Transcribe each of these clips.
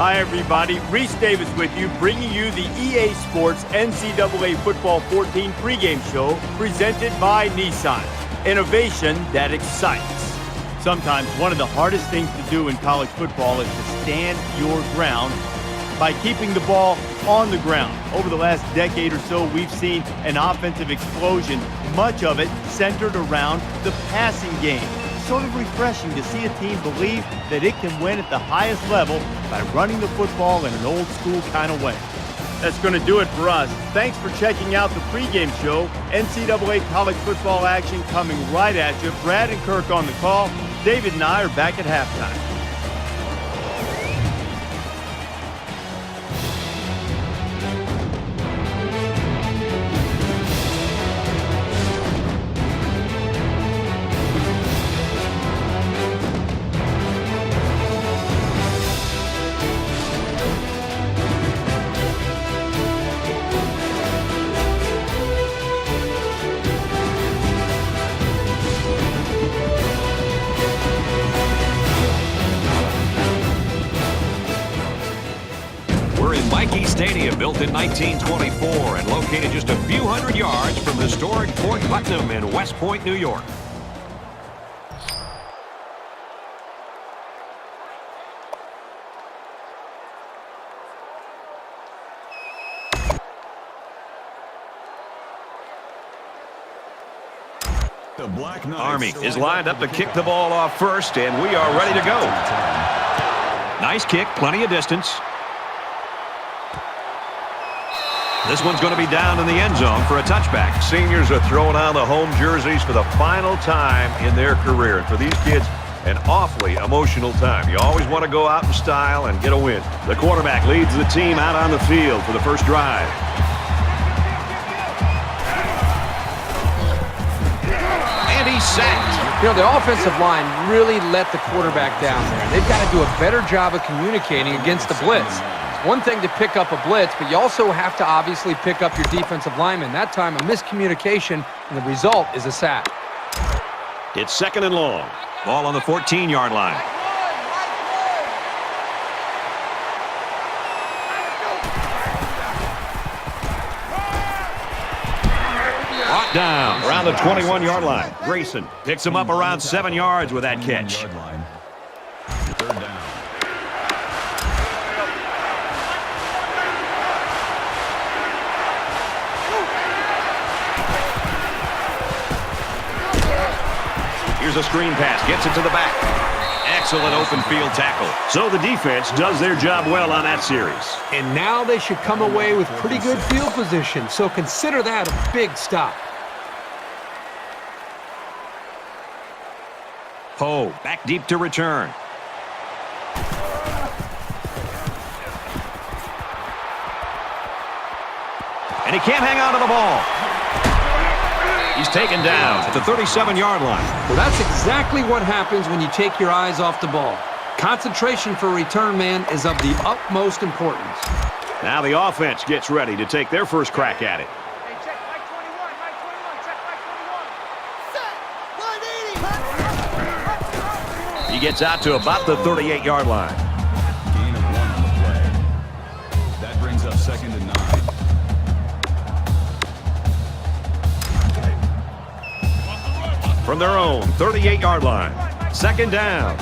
Hi, everybody. Reese Davis with you, bringing you the EA Sports NCAA Football 14 pregame show presented by Nissan. Innovation that excites. Sometimes one of the hardest things to do in college football is to stand your ground by keeping the ball on the ground. Over the last decade or so, we've seen an offensive explosion, much of it centered around the passing game. Sort of refreshing to see a team believe that it can win at the highest level by running the football in an old school kind of way. That's going to do it for us. Thanks for checking out the pregame show. NCAA college football action coming right at you. Brad and Kirk on the call. David and I are back at halftime. Stadium, built in 1924 and located just a few hundred yards from historic Fort Putnam in West Point, New York. The Black Knights Army is lined up to kick the ball off first, and we are ready to go. Nice kick, plenty of distance. This one's going to be down in the end zone for a touchback. Seniors are throwing on the home jerseys for the final time in their career. And for these kids, an awfully emotional time. You always want to go out in style and get a win. The quarterback leads the team out on the field for the first drive. And he's sacked. You know, the offensive line really let the quarterback down there. They've got to do a better job of communicating against the blitz. One thing to pick up a blitz, but you also have to obviously pick up your defensive lineman. That time, a miscommunication, and the result is a sack. It's second and long. Ball on the 14-yard line. Brought down around the 21-yard line. Grayson picks him up around 7 yards with that catch. Third down. Here's a screen pass, gets it to the back. Excellent open field tackle. So the defense does their job well on that series. And now they should come away with pretty good field position, so consider that a big stop. Poe back deep to return. And he can't hang on to the ball. He's taken down at the 37-yard line. Well, that's exactly what happens when you take your eyes off the ball. Concentration for a return man is of the utmost importance. Now the offense gets ready to take their first crack at it. Hey, check Mike 21, Mike 21, check Mike 21. Set, 180. He gets out to about the 38-yard line. Gain of 1 on the play. That brings up second and 9. From their own 38-yard line. Second down.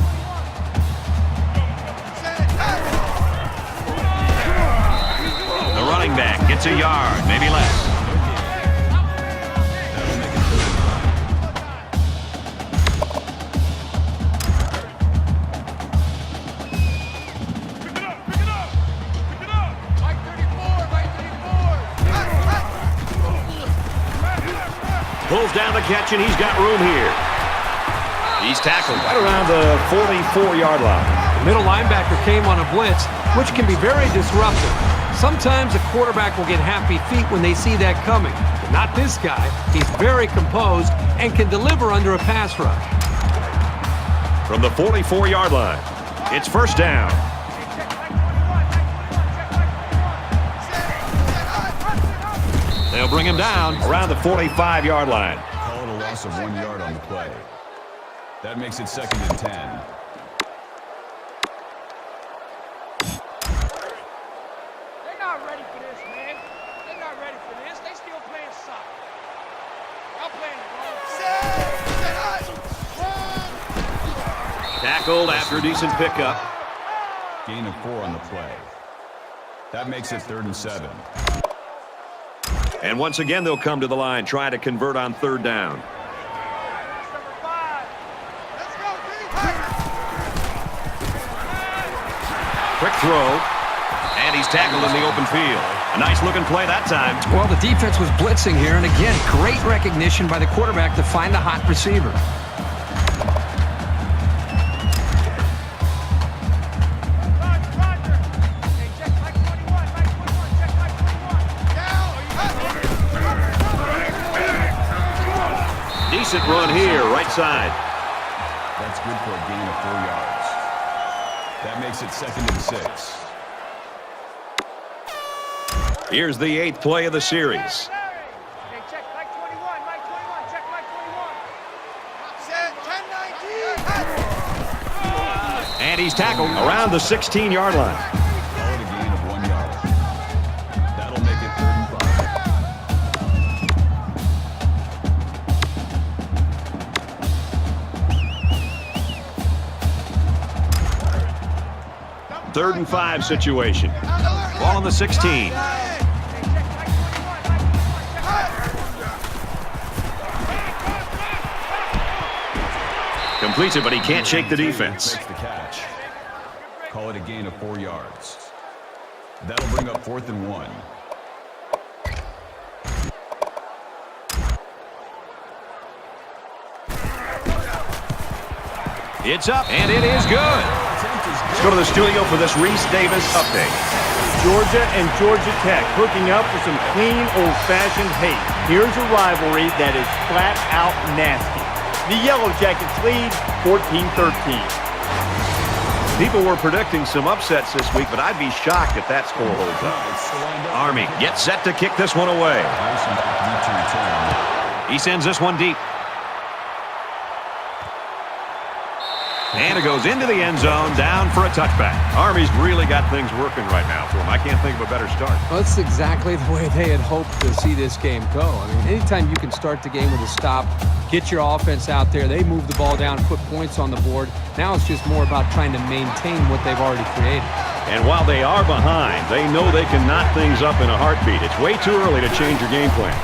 The running back gets a yard, maybe less. Pulls down the catch, and he's got room here. He's tackled right around the 44-yard line. The middle linebacker came on a blitz, which can be very disruptive. Sometimes a quarterback will get happy feet when they see that coming. But not this guy. He's very composed and can deliver under a pass rush. From the 44-yard line, it's first down. They'll bring him down around the 45-yard line. Call it a loss of 1 yard on the play. That makes it second and 10. not ready for this, man. They're not ready for this. They still playing soccer. Y'all playing wrong. Tackled after a decent pickup. Gain of 4 on the play. That makes it 3rd and 7. And once again, they'll come to the line, trying to convert on 3rd down. Number 5. Let's go, Quick throw. And he's tackled in the open field. A nice-looking play that time. Well, the defense was blitzing here, and again, great recognition by the quarterback to find a hot receiver. Decent run here, right side. That's good for a gain of 4 yards. That makes it 2nd and 6. Here's the 8th play of the series. Hey, check Mike 21, Mike 21, check Mike 21. Set 10-19. And he's tackled around the 16-yard line. Call it a gain of 1 yard. That'll make it 3rd and 5. 3rd and 5 situation. Ball on the 16. Completes it, but he can't shake the defense. Makes the catch. Call it a gain of 4 yards. That'll bring up 4th and 1. It's up, and it is good. Let's go to the studio for this Reese Davis update. Georgia and Georgia Tech hooking up for some clean, old-fashioned hate. Here's a rivalry that is flat out nasty. The Yellow Jackets lead 14-13. People were predicting some upsets this week, but I'd be shocked if that score holds up. Army gets set to kick this one away. He sends this one deep. And it goes into the end zone, down for a touchback. Army's really got things working right now for them. I can't think of a better start. Well, that's exactly the way they had hoped to see this game go. I mean, anytime you can start the game with a stop, get your offense out there, they move the ball down, put points on the board. Now it's just more about trying to maintain what they've already created. And while they are behind, they know they can knot things up in a heartbeat. It's way too early to change your game plan.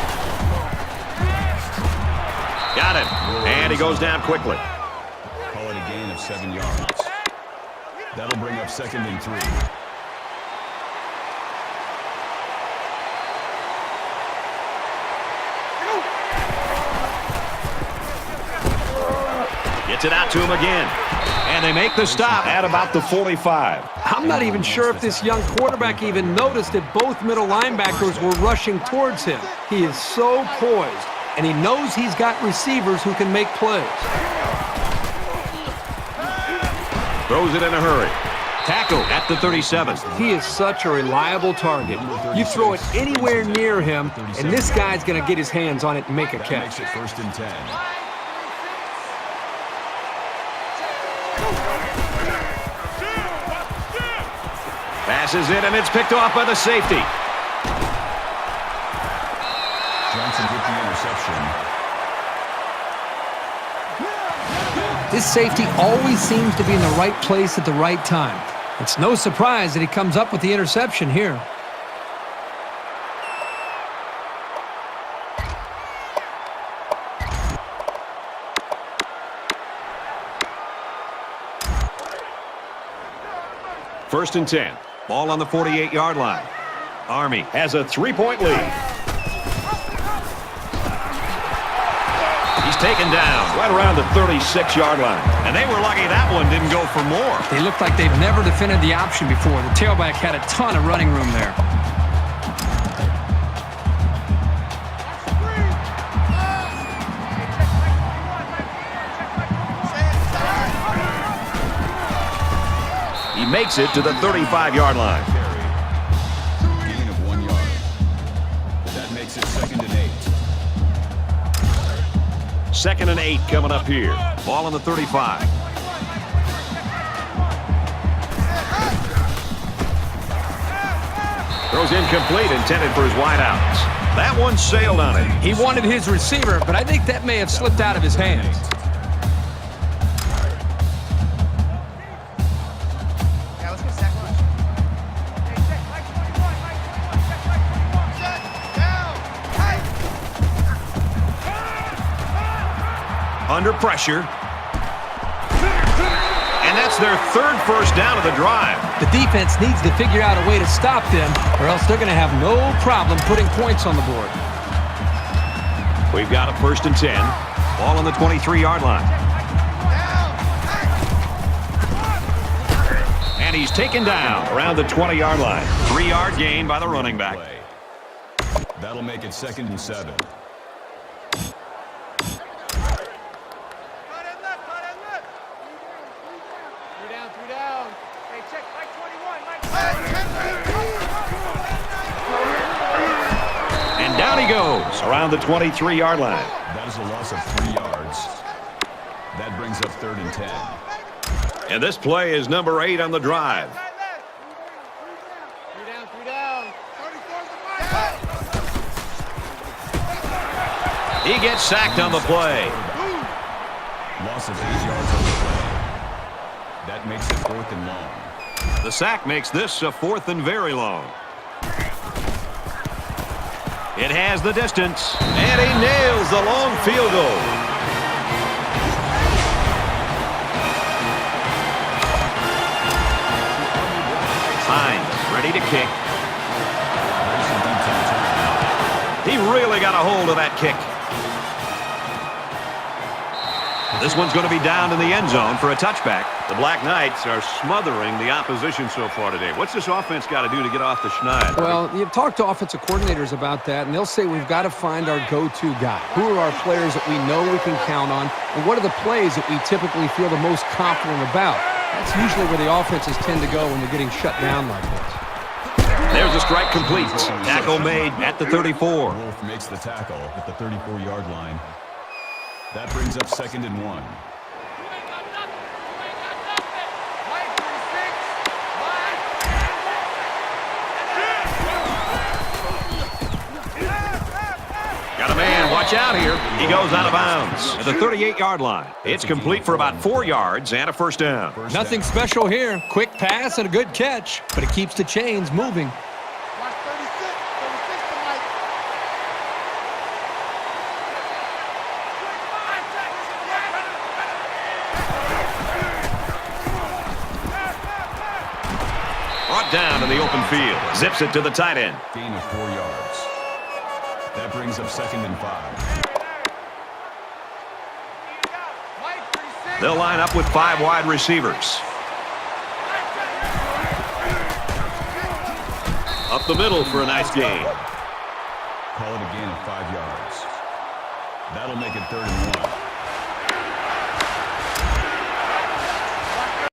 Got him. And he goes down quickly. 7 yards. That'll bring up 2nd and 3. Gets it out to him again. And they make the stop at about the 45. I'm not even sure if this young quarterback even noticed that both middle linebackers were rushing towards him. He is so poised, and he knows he's got receivers who can make plays. Throws it in a hurry. Tackle at the 37. He is such a reliable target. You throw it anywhere near him, and this guy's going to get his hands on it and make a catch. Makes it 1st and 10. Passes it, and it's picked off by the safety. Johnson with the interception. This safety always seems to be in the right place at the right time. It's no surprise that he comes up with the interception here. First and 10. Ball on the 48-yard line. Army has a 3-point lead. He's taken down right around the 36-yard line. And they were lucky that one didn't go for more. They look like they've never defended the option before. The tailback had a ton of running room there. He makes it to the 35-yard line. Gain of 1 yard. That makes it 2nd and 8. 2nd and 8 coming up here. Ball on the 35. Throws incomplete, intended for his wideouts. That one sailed on it. He wanted his receiver, but I think that may have slipped out of his hands. Yeah, let's get sack lunch. Hey, check, Mike 21, Mike 21, check, Mike 21. Set, down, tight. Under pressure. And that's their third first down of the drive. The defense needs to figure out a way to stop them, or else they're going to have no problem putting points on the board. We've got a 1st and 10. Ball on the 23-yard line. And he's taken down around the 20-yard line. 3-yard gain by the running back. That'll make it 2nd and 7. Three down. Hey, check, Mike 21, Mike 21. And down he goes around the 23-yard line. That is a loss of 3 yards. That brings up 3rd and 10. And this play is number 8 on the drive. Three down. 34's the mark. He gets sacked on the play. Loss of 8 yards on the play. That makes it 4th and long. The sack makes this a 4th and very long. It has the distance, and he nails the long field goal. Hines ready to kick. He really got a hold of that kick. This one's going to be down in the end zone for a touchback. The Black Knights are smothering the opposition so far today. What's this offense got to do to get off the schneid? Well, you've talked to offensive coordinators about that, and they'll say we've got to find our go-to guy. Who are our players that we know we can count on, and what are the plays that we typically feel the most confident about? That's usually where the offenses tend to go when they're getting shut down like this. There's a strike complete. Tackle made at the 34. Wolf makes the tackle at the 34-yard line. That brings up 2nd and 1. Got a man, watch out here. He goes out of bounds at the 38-yard line. It's complete for about 4 yards and a 1st down. Nothing special here. Quick pass and a good catch, but it keeps the chains moving. Watch 36 to Mike. Brought down in the open field. Zips it to the tight end. Gain of 4 yards. That brings up 2nd and 5. They'll line up with 5 wide receivers. Up the middle for a nice gain. Call it a gain of 5 yards. That'll make it 3rd and 1.